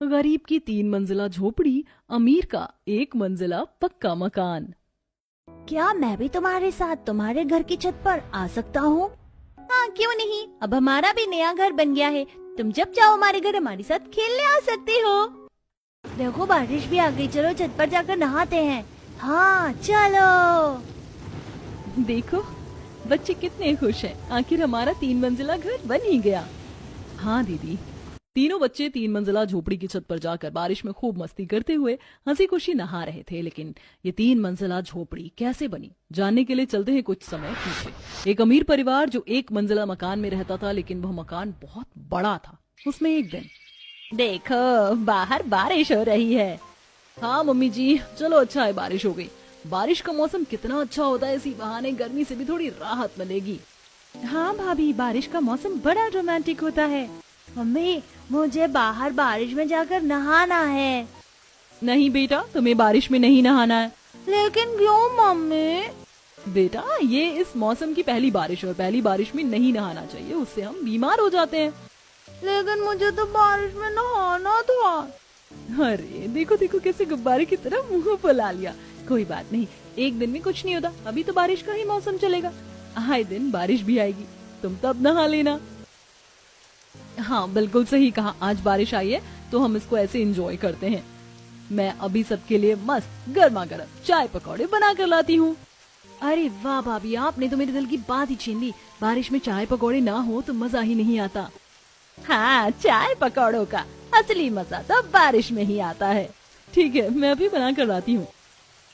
गरीब की 3 मंजिला झोपड़ी, अमीर का 1 मंजिला पक्का मकान। क्या मैं भी तुम्हारे साथ तुम्हारे घर की छत पर आ सकता हूँ? हाँ, क्यों नहीं। अब हमारा भी नया घर बन गया है। तुम जब चाहो हमारे घर हमारे साथ खेलने आ सकते हो। देखो बारिश भी आ गई, चलो छत पर जाकर नहाते हैं। हाँ चलो। देखो बच्चे कितने खुश हैं, आखिर हमारा 3 मंजिला घर बन ही गया। हाँ दीदी। तीनों बच्चे 3 मंजिला झोपड़ी की छत पर जाकर बारिश में खूब मस्ती करते हुए हंसी खुशी नहा रहे थे। लेकिन ये 3 मंजिला झोपड़ी कैसे बनी, जानने के लिए चलते हैं कुछ समय पीछे। एक अमीर परिवार जो 1 मंजिला मकान में रहता था, लेकिन वह मकान बहुत बड़ा था। उसमें एक दिन, देखो बाहर बारिश हो रही है। हाँ मम्मी जी, चलो अच्छा है बारिश हो गई। बारिश का मौसम कितना अच्छा होता है, इसी बहाने गर्मी से भी थोड़ी राहत मिलेगी। हाँ भाभी, बारिश का मौसम बड़ा रोमांटिक होता है। मम्मी, मुझे बाहर बारिश में जाकर नहाना है। नहीं बेटा, तुम्हें बारिश में नहीं नहाना है। लेकिन क्यों मम्मी? बेटा, ये इस मौसम की पहली बारिश है और पहली बारिश में नहीं नहाना चाहिए, उससे हम बीमार हो जाते हैं। लेकिन मुझे तो बारिश में नहाना था। अरे देखो देखो कैसे गुब्बारे की तरह मुंह फुला लिया। कोई बात नहीं, एक दिन में कुछ नहीं होता, अभी तो बारिश का ही मौसम चलेगा। आए दिन बारिश भी आएगी, तुम तब नहा लेना। हाँ बिल्कुल सही कहा, आज बारिश आई है तो हम इसको ऐसे एंजॉय करते हैं। मैं अभी सबके लिए मस्त गर्मा गर्म चाय पकौड़े बना कर लाती हूँ। अरे वाह भाभी, आपने तो मेरे दिल की बात ही छीन ली। बारिश में चाय पकौड़े ना हो तो मजा ही नहीं आता। हाँ, चाय पकौड़ों का असली मजा तो बारिश में ही आता है। ठीक है, मैं अभी बना कर लाती हूँ।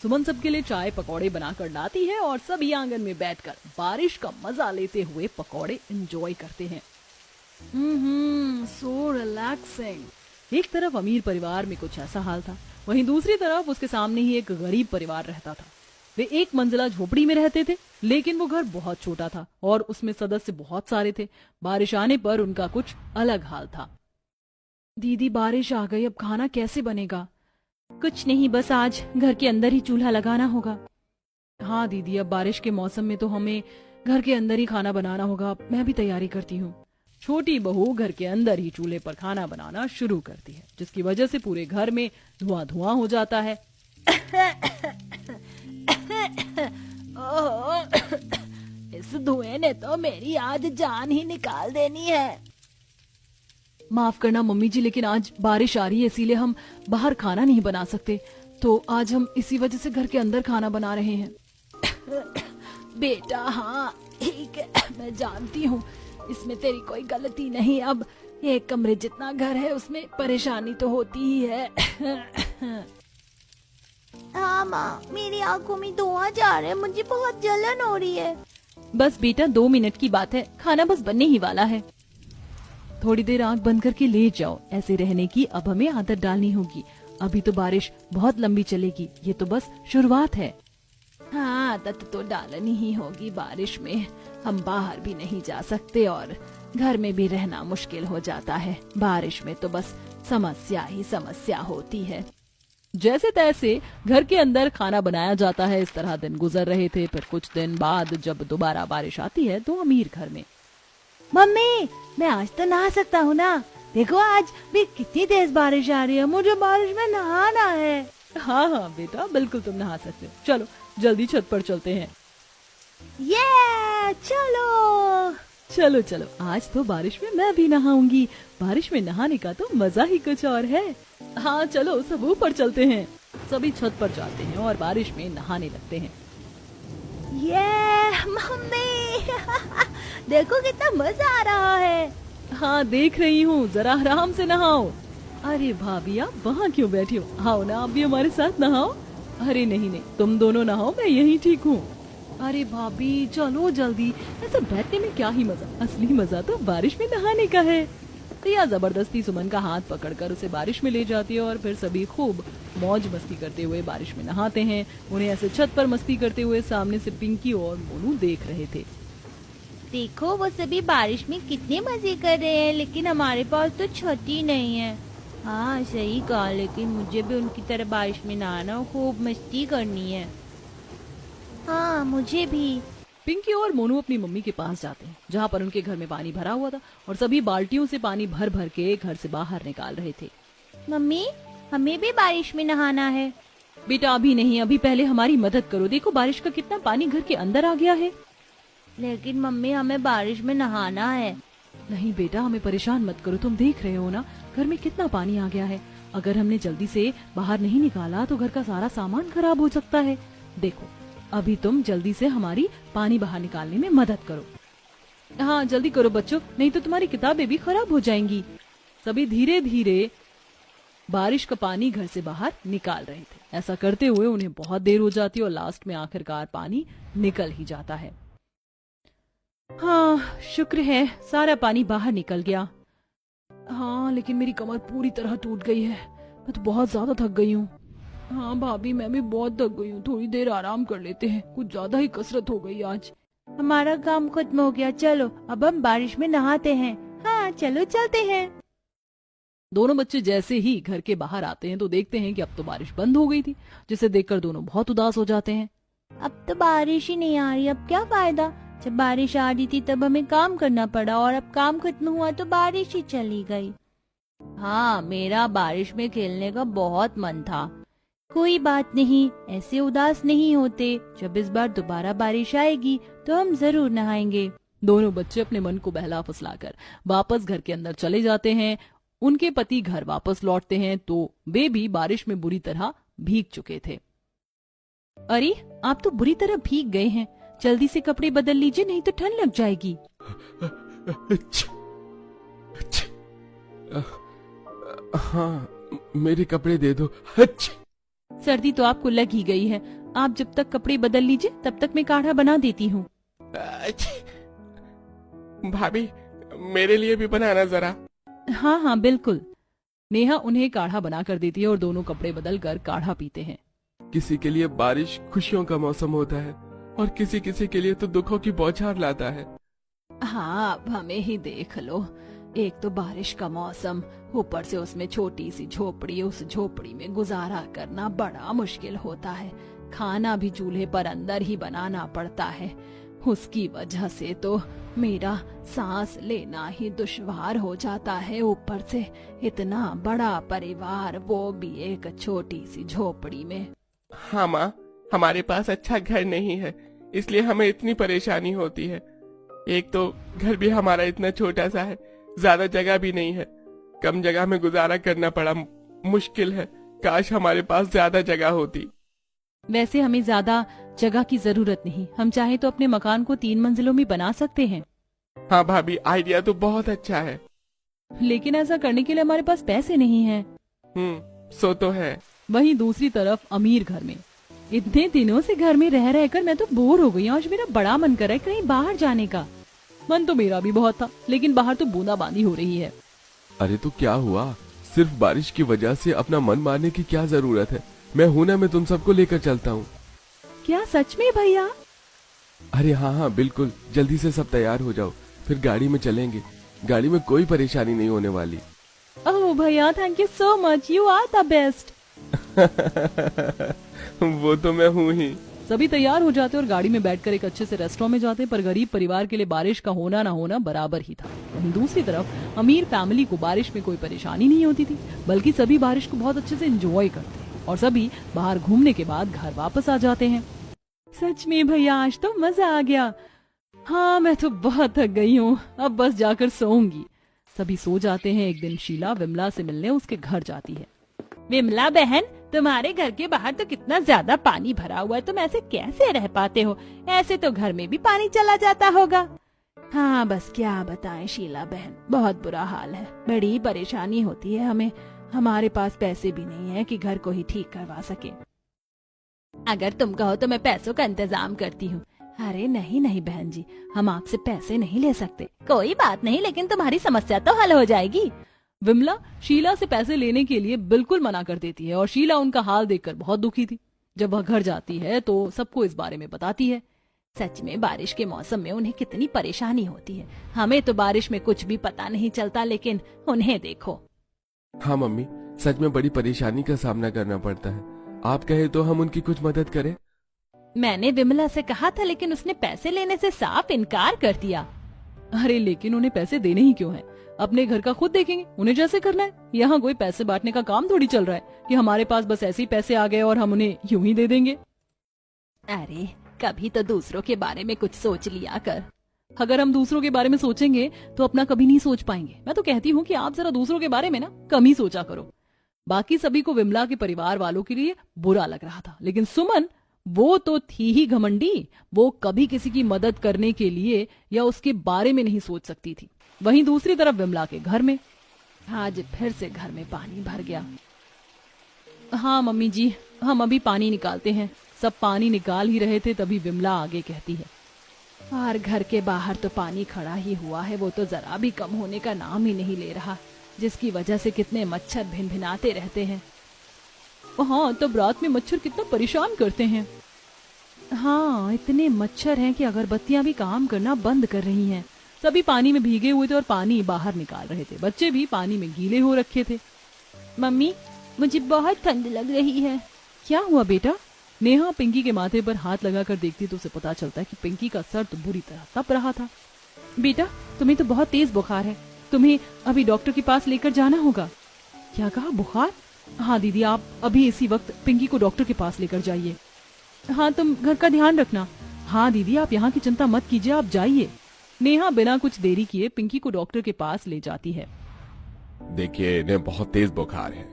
सुमन सबके लिए चाय पकौड़े बना कर लाती है और सभी आंगन में बैठकर बारिश का मजा लेते हुए पकौड़े एंजॉय करते हैं। So relaxing. एक तरफ अमीर परिवार में कुछ ऐसा हाल था, वहीं दूसरी तरफ उसके सामने ही एक गरीब परिवार रहता था। वे 1 मंजिला झोपड़ी में रहते थे, लेकिन वो घर बहुत छोटा था और उसमें सदस्य बहुत सारे थे। बारिश आने पर उनका कुछ अलग हाल था। दीदी बारिश आ गई, अब खाना कैसे बनेगा? कुछ नहीं, बस आज घर के अंदर ही चूल्हा लगाना होगा। हाँ दीदी, अब बारिश के मौसम में तो हमें घर के अंदर ही खाना बनाना होगा। मैं भी तैयारी करती हूँ। छोटी बहू घर के अंदर ही चूल्हे पर खाना बनाना शुरू करती है, जिसकी वजह से पूरे घर में धुआं धुआं हो जाता है। इस धुएं ने तो मेरी आज जान ही निकाल देनी है। माफ करना मम्मी जी, लेकिन आज बारिश आ रही है, इसीलिए हम बाहर खाना नहीं बना सकते। तो आज हम इसी वजह से घर के अंदर खाना बना रहे हैं। बेटा हाँ ठीक है, मैं जानती हूँ इसमें तेरी कोई गलती नहीं। अब एक कमरे जितना घर है उसमें परेशानी तो होती ही है। हाँ माँ, मेरी आंखों में धुआं जा रहा है, मुझे बहुत जलन हो रही है। बस बेटा 2 मिनट की बात है, खाना बस बनने ही वाला है। थोड़ी देर आंख बंद करके लेट जाओ। ऐसे रहने की अब हमें आदत डालनी होगी। अभी तो बारिश बहुत लंबी चलेगी, ये तो बस शुरुआत है। हाँ, आदत तो डालनी ही होगी। बारिश में हम बाहर भी नहीं जा सकते और घर में भी रहना मुश्किल हो जाता है। बारिश में तो बस समस्या ही समस्या होती है। जैसे तैसे घर के अंदर खाना बनाया जाता है। इस तरह दिन गुजर रहे थे। फिर कुछ दिन बाद जब दोबारा बारिश आती है तो अमीर घर में, मम्मी मैं आज तो नहा सकता हूँ ना? देखो आज भी कितनी तेज बारिश आ रही है, मुझे बारिश में नहाना है। हाँ हाँ बेटा, बिल्कुल तुम नहा सकते हो। चलो जल्दी छत पर चलते हैं। ये चलो चलो चलो, आज तो बारिश में मैं भी नहाऊंगी। बारिश में नहाने का तो मजा ही कुछ और है। हाँ चलो सब ऊपर चलते हैं। सभी छत पर जाते हैं और बारिश में नहाने लगते हैं। ये मम्मी देखो कितना मजा आ रहा है। हाँ देख रही हूँ, जरा आराम से नहाओ। अरे भाभी, आप वहाँ क्यों बैठी हो? आओ ना आप भी हमारे साथ नहाओ। अरे नहीं नहीं, तुम दोनों नहाओ, मैं यहीं ठीक हूँ। अरे भाभी चलो जल्दी, ऐसे बैठने में क्या ही मजा, असली मजा तो बारिश में नहाने का है। रिया जबरदस्ती सुमन का हाथ पकड़कर उसे बारिश में ले जाती है और फिर सभी खूब मौज मस्ती करते हुए बारिश में नहाते हैं। उन्हें ऐसे छत पर मस्ती करते हुए सामने से पिंकी और मोनू देख रहे थे। देखो वो सभी बारिश में कितने मजे कर रहे हैं, लेकिन हमारे पास तो छत ही नहीं है। हाँ सही कहा, लेकिन मुझे भी उनकी तरह बारिश में नहाना और खूब मस्ती करनी है। हाँ मुझे भी। पिंकी और मोनू अपनी मम्मी के पास जाते हैं, जहाँ पर उनके घर में पानी भरा हुआ था और सभी बाल्टियों से पानी भर भर के घर से बाहर निकाल रहे थे। मम्मी, हमें भी बारिश में नहाना है। बेटा अभी नहीं, अभी पहले हमारी मदद करो। देखो बारिश का कितना पानी घर के अंदर आ गया है। लेकिन मम्मी, हमें बारिश में नहाना है। नहीं बेटा, हमें परेशान मत करो। तुम देख रहे हो ना घर में कितना पानी आ गया है। अगर हमने जल्दी से बाहर नहीं निकाला तो घर का सारा सामान खराब हो सकता है। देखो अभी तुम जल्दी से हमारी पानी बाहर निकालने में मदद करो। हाँ जल्दी करो बच्चों, नहीं तो तुम्हारी किताबें भी खराब हो जाएंगी। सभी धीरे धीरे बारिश का पानी घर से बाहर निकाल रहे थे। ऐसा करते हुए उन्हें बहुत देर हो जाती है और लास्ट में आखिरकार पानी निकल ही जाता है। हाँ शुक्र है सारा पानी बाहर निकल गया। हाँ लेकिन मेरी कमर पूरी तरह टूट गई है। मैं तो बहुत ज्यादा थक गई हूँ। हाँ भाभी मैं भी बहुत थक गई हूँ, थोड़ी देर आराम कर लेते हैं। कुछ ज्यादा ही कसरत हो गई आज। हमारा काम खत्म हो गया, चलो अब हम बारिश में नहाते हैं। हाँ चलो चलते हैं। दोनों बच्चे जैसे ही घर के बाहर आते हैं तो देखते हैं कि अब तो बारिश बंद हो गई थी, जिसे देखकर दोनों बहुत उदास हो जाते हैं। अब तो बारिश ही नहीं आ रही, अब क्या फायदा। जब बारिश आ रही थी तब हमें काम करना पड़ा और अब काम खत्म हुआ तो बारिश ही चली गई। हाँ मेरा बारिश में खेलने का बहुत मन था। कोई बात नहीं, ऐसे उदास नहीं होते। जब इस बार दोबारा बारिश आएगी तो हम जरूर नहाएंगे। दोनों बच्चे अपने मन को बहला फुसलाकर वापस घर के अंदर चले जाते हैं। उनके पति घर वापस लौटते हैं तो वे भी बारिश में बुरी तरह भीग चुके थे। अरे आप तो बुरी तरह भीग गए हैं, जल्दी से कपड़े बदल लीजिए नहीं तो ठंड लग जाएगी। हाँ मेरे कपड़े दे दो। सर्दी तो आपको लग ही गई है। आप जब तक कपड़े बदल लीजिए तब तक मैं काढ़ा बना देती हूँ। भाभी मेरे लिए भी बनाना जरा। हाँ हाँ बिल्कुल। नेहा उन्हें काढ़ा बना कर देती है और दोनों कपड़े बदल कर काढ़ा पीते हैं। किसी के लिए बारिश खुशियों का मौसम होता है और किसी किसी के लिए तो दुखों की बौछार लाता है। हाँ अब हमें ही देख लो, एक तो बारिश का मौसम, ऊपर से उसमें छोटी सी झोपड़ी, उस झोपड़ी में गुजारा करना बड़ा मुश्किल होता है। खाना भी चूल्हे पर अंदर ही बनाना पड़ता है। उसकी वजह से तो मेरा सांस लेना ही दुश्वार हो जाता है। ऊपर से इतना बड़ा परिवार, वो भी एक छोटी सी झोपड़ी में। हाँ माँ, हमारे पास अच्छा घर नहीं है इसलिए हमें इतनी परेशानी होती है। एक तो घर भी हमारा इतना छोटा सा है, ज्यादा जगह भी नहीं है। कम जगह में गुजारा करना पड़ा मुश्किल है। काश हमारे पास ज्यादा जगह होती। वैसे हमें ज्यादा जगह की जरूरत नहीं, हम चाहे तो अपने मकान को 3 मंजिलों में बना सकते हैं। हाँ भाभी, आइडिया तो बहुत अच्छा है। लेकिन ऐसा करने के लिए हमारे पास पैसे नहीं हैं। सो तो है। वहीं दूसरी तरफ अमीर घर में, इतने दिनों से घर में रह रहकर मैं तो बोर हो गई हूँ। आज मेरा बड़ा मन कर रहा है कहीं बाहर जाने का। मन तो मेरा भी बहुत था, लेकिन बाहर तो बूंदाबांदी हो रही है। अरे तो क्या हुआ, सिर्फ बारिश की वजह से अपना मन मारने की क्या जरूरत है। मैं हूं ना, मैं तुम सबको लेकर चलता हूँ। क्या सच में भैया? अरे हाँ हाँ बिल्कुल, जल्दी से सब तैयार हो जाओ, फिर गाड़ी में चलेंगे। गाड़ी में कोई परेशानी नहीं होने वाली। ओह भैया, thank you so much, you are the best. वो तो मैं हूँ ही। सभी तैयार हो जाते और गाड़ी में बैठकर एक अच्छे से रेस्टोरेंट में जाते, पर गरीब परिवार के लिए बारिश का होना ना होना बराबर ही था। वहीं दूसरी तरफ अमीर फैमिली को बारिश में कोई परेशानी नहीं होती थी, बल्कि सभी बारिश को बहुत अच्छे से एंजॉय करते और सभी बाहर घूमने के बाद घर वापस आ जाते हैं। सच में भैया, आज तो मजा आ गया। हाँ मैं तो बहुत थक गई हूँ, अब बस जाकर सोऊंगी। सभी सो जाते हैं। एक दिन शीला विमला से मिलने उसके घर जाती है। विमला बहन, तुम्हारे घर के बाहर तो कितना ज्यादा पानी भरा हुआ है, तुम ऐसे कैसे रह पाते हो? ऐसे तो घर में भी पानी चला जाता होगा। हाँ बस क्या बताएं शीला बहन, बहुत बुरा हाल है, बड़ी परेशानी होती है हमें। हमारे पास पैसे भी नहीं है कि घर को ही ठीक करवा सके। अगर तुम कहो तो मैं पैसों का इंतजाम करती हूँ। अरे नहीं नहीं बहन जी, हम आपसे पैसे नहीं ले सकते। कोई बात नहीं, लेकिन तुम्हारी समस्या तो हल हो जाएगी। विमला शीला से पैसे लेने के लिए बिल्कुल मना कर देती है और शीला उनका हाल देखकर बहुत दुखी थी। जब वह घर जाती है तो सबको इस बारे में बताती है। सच में बारिश के मौसम में उन्हें कितनी परेशानी होती है। हमें तो बारिश में कुछ भी पता नहीं चलता, लेकिन उन्हें देखो। हाँ मम्मी, सच में बड़ी परेशानी का सामना करना पड़ता है। आप कहे तो हम उनकी कुछ मदद करें। मैंने विमला से कहा था, लेकिन उसने पैसे लेने से साफ इनकार कर दिया। अरे लेकिन उन्हें पैसे देने ही क्यों हैं? अपने घर का खुद देखेंगे, उन्हें जैसे करना है। यहाँ कोई पैसे बांटने का काम थोड़ी चल रहा है कि हमारे पास बस ऐसे ही पैसे आ गए और हम उन्हें यूं ही दे देंगे। अरे कभी तो दूसरों के बारे में कुछ सोच लिया कर। अगर हम दूसरों के बारे में सोचेंगे तो अपना कभी नहीं सोच पाएंगे। मैं तो कहती हूँ कि आप जरा दूसरों के बारे में ना कम ही सोचा करो। बाकी सभी को विमला के परिवार वालों के लिए बुरा लग रहा था, लेकिन सुमन वो तो थी ही घमंडी। वो कभी किसी की मदद करने के लिए या उसके बारे में नहीं सोच सकती थी। वहीं दूसरी तरफ विमला के घर में आज फिर से घर में पानी भर गया। हाँ मम्मी जी, हम अभी पानी निकालते हैं। सब पानी निकाल ही रहे थे तभी विमला आगे कहती है, और घर के बाहर तो पानी खड़ा ही हुआ है, वो तो जरा भी कम होने का नाम ही नहीं ले रहा, जिसकी वजह से कितने मच्छर भिनभिनाते रहते हैं। हाँ, तब रात में मच्छर कितना परेशान करते हैं। हाँ, इतने मच्छर हैं कि अगरबत्तियां भी काम करना बंद कर रही हैं। सभी पानी में भीगे हुए थे और पानी बाहर निकाल रहे थे। बच्चे भी पानी में गीले हो रखे थे। मम्मी, मुझे बहुत ठंड लग रही है। क्या हुआ बेटा? नेहा पिंकी के माथे पर हाथ लगाकर देखती तो उसे पता चलता है कि पिंकी का सर तो बुरी तरह तप रहा था। बेटा, तुम्हें तो बहुत तेज बुखार है, तुम्हें अभी डॉक्टर के पास लेकर जाना होगा। क्या कहा, बुखार? हाँ दीदी, आप अभी इसी वक्त पिंकी को डॉक्टर के पास लेकर जाइए। हाँ, तुम घर का ध्यान रखना। हाँ दीदी, आप यहाँ की चिंता मत कीजिए, आप जाइए। नेहा बिना कुछ देरी किए पिंकी को डॉक्टर के पास ले जाती है। देखिए, इन्हें बहुत तेज बुखार है,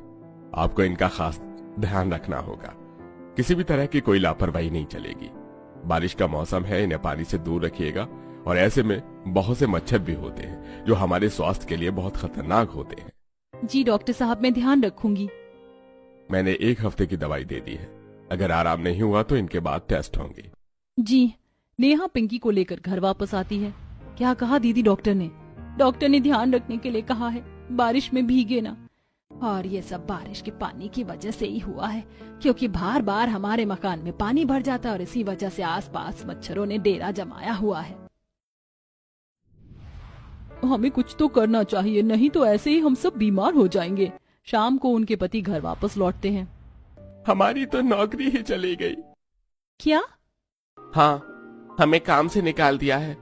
आपको इनका खास ध्यान रखना होगा। किसी भी तरह की कोई लापरवाही नहीं चलेगी। बारिश का मौसम है, इन्हें पानी से दूर रखिएगा। और ऐसे में बहुत से मच्छर भी होते हैं जो हमारे स्वास्थ्य के लिए बहुत खतरनाक होते हैं। जी डॉक्टर साहब, मैं ध्यान रखूंगी। मैंने 1 हफ्ते की दवाई दे दी है, अगर आराम नहीं हुआ तो इनके बाद टेस्ट होंगे। जी। नेहा पिंकी को लेकर घर वापस आती है। क्या कहा दीदी डॉक्टर ने? डॉक्टर ने ध्यान रखने के लिए कहा है, बारिश में भीगे ना। और ये सब बारिश के पानी की वजह से ही हुआ है, क्योंकि बार बार हमारे मकान में पानी भर जाता है और इसी वजह से आसपास मच्छरों ने डेरा जमाया हुआ है। हमें कुछ तो करना चाहिए, नहीं तो ऐसे ही हम सब बीमार हो जाएंगे। शाम को उनके पति घर वापस लौटते हैं। हमारी तो नौकरी ही चली गई। क्या? हाँ, हमें काम से निकाल दिया है।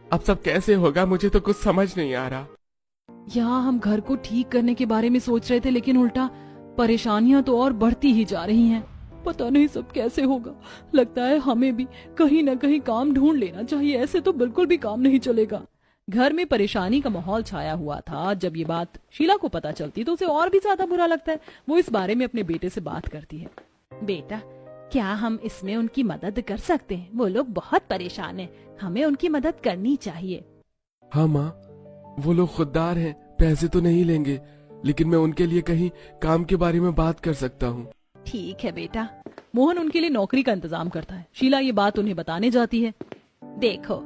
अब सब कैसे होगा, मुझे तो कुछ समझ नहीं आ रहा। यहाँ हम घर को ठीक करने के बारे में सोच रहे थे, लेकिन उल्टा परेशानियां तो और बढ़ती ही जा रही हैं। पता नहीं सब कैसे होगा। लगता है हमें भी कहीं न कहीं काम ढूंढ लेना चाहिए, ऐसे तो बिल्कुल भी काम नहीं चलेगा। घर में परेशानी का माहौल छाया हुआ था। जब ये बात शीला को पता चलती तो उसे और भी ज्यादा बुरा लगता है। वो इस बारे में अपने बेटे से बात करती है। बेटा, क्या हम इसमें उनकी मदद कर सकते हैं? वो लोग बहुत परेशान हैं, हमें उनकी मदद करनी चाहिए। हाँ माँ, वो लोग खुददार हैं, पैसे तो नहीं लेंगे, लेकिन मैं उनके लिए कहीं काम के बारे में बात कर सकता हूँ। ठीक है बेटा। मोहन उनके लिए नौकरी का इंतजाम करता है। शीला ये बात उन्हें बताने जाती है। देखो,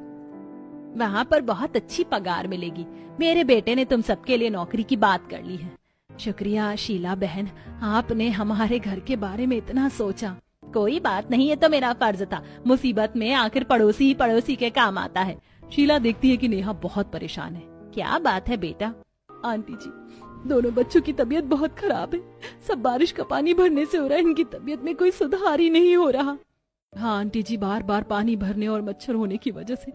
वहाँ पर बहुत अच्छी पगार मिलेगी। मेरे बेटे ने तुम सबके लिए नौकरी की बात कर ली है। शुक्रिया शीला बहन, आपने हमारे घर के बारे में इतना सोचा। कोई बात नहीं, ये तो मेरा फर्ज था। मुसीबत में आखिर पड़ोसी ही पड़ोसी के काम आता है। शीला देखती है कि नेहा बहुत परेशान है। क्या बात है बेटा? आंटी जी, दोनों बच्चों की तबीयत बहुत खराब है। सब बारिश का पानी भरने से हो रहा है, इनकी तबीयत में कोई सुधार ही नहीं हो रहा। हाँ आंटी जी, बार बार पानी भरने और मच्छर होने की वजह से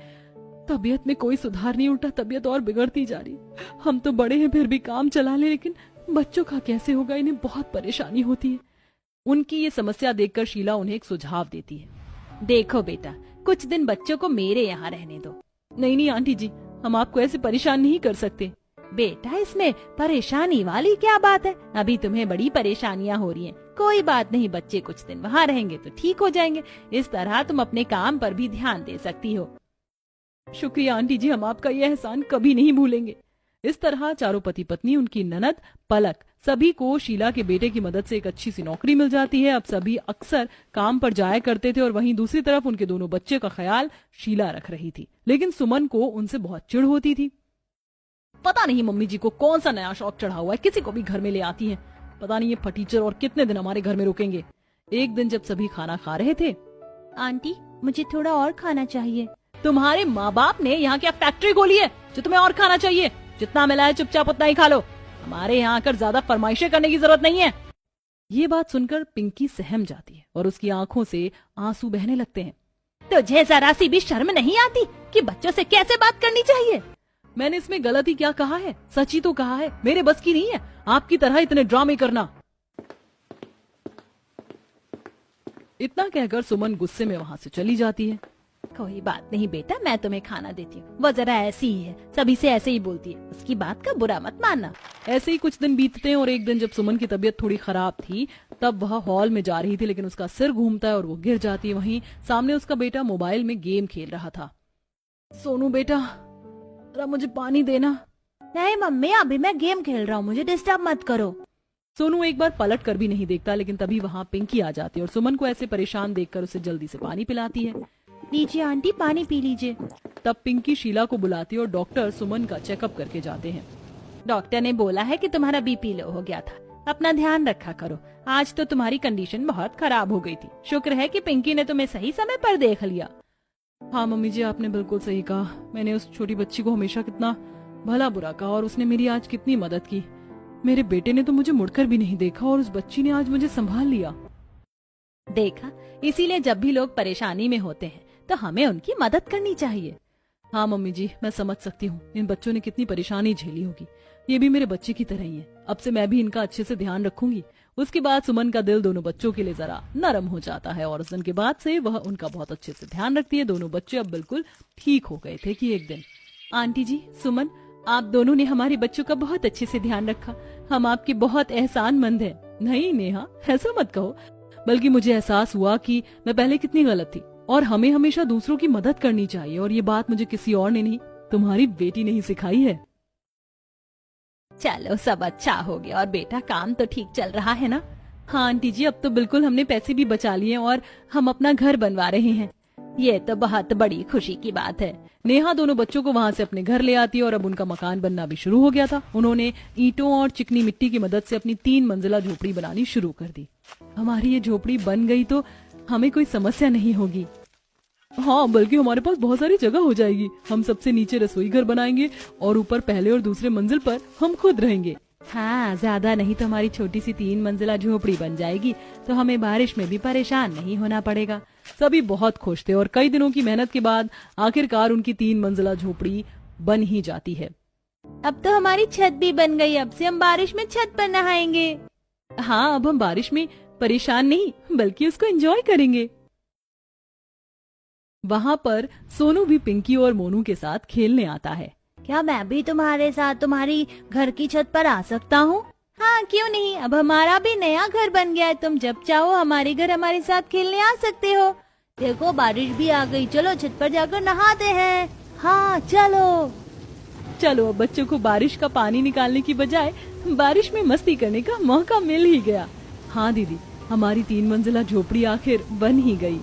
तबीयत में कोई सुधार नहीं, उल्टा तबीयत और बिगड़ती जा रही। हम तो बड़े हैं फिर भी काम चला ले, लेकिन बच्चों का कैसे होगा, इन्हें बहुत परेशानी होती है। उनकी ये समस्या देखकर शीला उन्हें एक सुझाव देती है। देखो बेटा, कुछ दिन बच्चों को मेरे यहाँ रहने दो। नहीं नहीं आंटी जी, हम आपको ऐसे परेशान नहीं कर सकते। बेटा, इसमें परेशानी वाली क्या बात है? अभी तुम्हें बड़ी परेशानियाँ हो रही हैं। कोई बात नहीं, बच्चे कुछ दिन वहाँ रहेंगे तो ठीक हो जाएंगे। इस तरह तुम अपने काम पर भी ध्यान दे सकती हो। शुक्रिया आंटी जी, हम आपका यह एहसान कभी नहीं भूलेंगे। इस तरह चारों पति पत्नी, उनकी ननद, पलक, सभी को शीला के बेटे की मदद से एक अच्छी सी नौकरी मिल जाती है। अब सभी अक्सर काम पर जाया करते थे और वहीं दूसरी तरफ उनके दोनों बच्चे का ख्याल शीला रख रही थी। लेकिन सुमन को उनसे बहुत चिढ़ होती थी। पता नहीं मम्मी जी को कौन सा नया शौक चढ़ा हुआ है, किसी को भी घर में ले आती है। पता नहीं ये फटीचर और कितने दिन हमारे घर में रुकेंगे। एक दिन जब सभी खाना खा रहे थे, आंटी मुझे थोड़ा और खाना चाहिए। तुम्हारे माँ बाप ने यहाँ क्या फैक्ट्री खोली है जो तुम्हें और खाना चाहिए? जितना मिला है चुपचाप उतना ही खा लो। हमारे यहाँ आकर ज्यादा फरमाइशें करने की जरूरत नहीं है। ये बात सुनकर पिंकी सहम जाती है और उसकी आंखों से आंसू बहने लगते हैं। तुझे जरा सी भी शर्म नहीं आती कि बच्चों से कैसे बात करनी चाहिए? मैंने इसमें गलत ही क्या कहा है, सच ही तो कहा है। मेरे बस की नहीं है आपकी तरह इतने ड्रामे करना। इतना कहकर सुमन गुस्से में वहाँ से चली जाती है। कोई बात नहीं बेटा, मैं तुम्हें खाना देती हूँ। वो जरा ऐसी ही है, सभी से ऐसे ही बोलती है, उसकी बात का बुरा मत मानना। ऐसे ही कुछ दिन बीतते हैं और एक दिन जब सुमन की तबीयत थोड़ी खराब थी तब वह हॉल में जा रही थी, लेकिन उसका सिर घूमता है और वो गिर जाती है। वहीं सामने उसका बेटा मोबाइल में गेम खेल रहा था। सोनू बेटा जरा मुझे पानी देना। नहीं मम्मी, अभी मैं गेम खेल रहा हूँ, मुझे डिस्टर्ब मत करो। सोनू एक बार पलट कर भी नहीं देखता, लेकिन तभी वहाँ पिंकी आ जाती है और सुमन को ऐसे परेशान देखकर उसे जल्दी से पानी पिलाती है। लीजिए आंटी, पानी पी लीजिए। तब पिंकी शीला को बुलाती है और डॉक्टर सुमन का चेकअप करके जाते हैं। डॉक्टर ने बोला है कि तुम्हारा बीपी लो हो गया था, अपना ध्यान रखा करो। आज तो तुम्हारी कंडीशन बहुत खराब हो गई थी, शुक्र है कि पिंकी ने तुम्हें सही समय पर देख लिया। हाँ मम्मी जी, आपने बिल्कुल सही कहा। मैंने उस छोटी बच्ची को हमेशा कितना भला बुरा कहा और उसने मेरी आज कितनी मदद की। मेरे बेटे ने तो मुझे मुड़कर भी नहीं देखा और उस बच्ची ने आज मुझे संभाल लिया। देखा, इसीलिए जब भी लोग परेशानी में होते हैं तो हमें उनकी मदद करनी चाहिए। हाँ मम्मी जी, मैं समझ सकती हूँ इन बच्चों ने कितनी परेशानी झेली होगी। ये भी मेरे बच्चे की तरह ही है। अब से मैं भी इनका अच्छे से ध्यान रखूंगी। उसके बाद सुमन का दिल दोनों बच्चों के लिए जरा नरम हो जाता है और उस दिन के बाद से वह उनका बहुत अच्छे से ध्यान रखती है। दोनों बच्चे अब बिल्कुल ठीक हो गए थे कि एक दिन, आंटी जी, सुमन, आप दोनों ने हमारे बच्चों का बहुत अच्छे से ध्यान रखा। हम आपके बहुत एहसानमंद हैं। नहीं नेहा, ऐसा मत कहो, बल्कि मुझे एहसास हुआ कि मैं पहले कितनी गलत थी और हमें हमेशा दूसरों की मदद करनी चाहिए। और ये बात मुझे किसी और ने नहीं, तुम्हारी बेटी ने ही सिखाई है। चलो, सब अच्छा हो गया। और बेटा, काम तो ठीक चल रहा है ना? हाँ आंटी जी, अब तो बिल्कुल हमने पैसे भी बचा लिए और हम अपना घर बनवा रहे हैं। ये तो बहुत बड़ी खुशी की बात है। नेहा दोनों बच्चों को वहाँ से अपने घर ले आती है और अब उनका मकान बनना भी शुरू हो गया था। उन्होंने ईंटों और चिकनी मिट्टी की मदद से अपनी 3 मंजिला झोपड़ी बनानी शुरू कर दी। हमारी ये झोपड़ी बन गई तो हमें कोई समस्या नहीं होगी। हाँ, बल्कि हमारे पास बहुत सारी जगह हो जाएगी। हम सबसे नीचे रसोई घर बनाएंगे और ऊपर पहले और दूसरे मंजिल पर हम खुद रहेंगे। हाँ, ज्यादा नहीं तो हमारी छोटी सी 3 मंजिला झोपड़ी बन जाएगी, तो हमें बारिश में भी परेशान नहीं होना पड़ेगा। सभी बहुत खुश थे और कई दिनों की मेहनत के बाद आखिरकार उनकी 3 मंजिला झोपड़ी बन ही जाती है। अब तो हमारी छत भी बन गई। अब से हम बारिश में छत पर नहाएंगे। हाँ, अब हम बारिश में परेशान नहीं बल्कि उसको एंजॉय करेंगे। वहाँ पर सोनू भी पिंकी और मोनू के साथ खेलने आता है। क्या मैं भी तुम्हारे साथ तुम्हारी घर की छत पर आ सकता हूँ? हाँ, क्यों नहीं। अब हमारा भी नया घर बन गया है। तुम जब चाहो हमारे घर हमारे साथ खेलने आ सकते हो। देखो, बारिश भी आ गई। चलो छत पर जाकर नहाते हैं। हाँ चलो। चलो, अब बच्चों को बारिश का पानी निकालने की बजाय बारिश में मस्ती करने का मौका मिल ही गया। हाँ दीदी, हमारी 3 मंजिला झोपड़ी आखिर बन ही गई।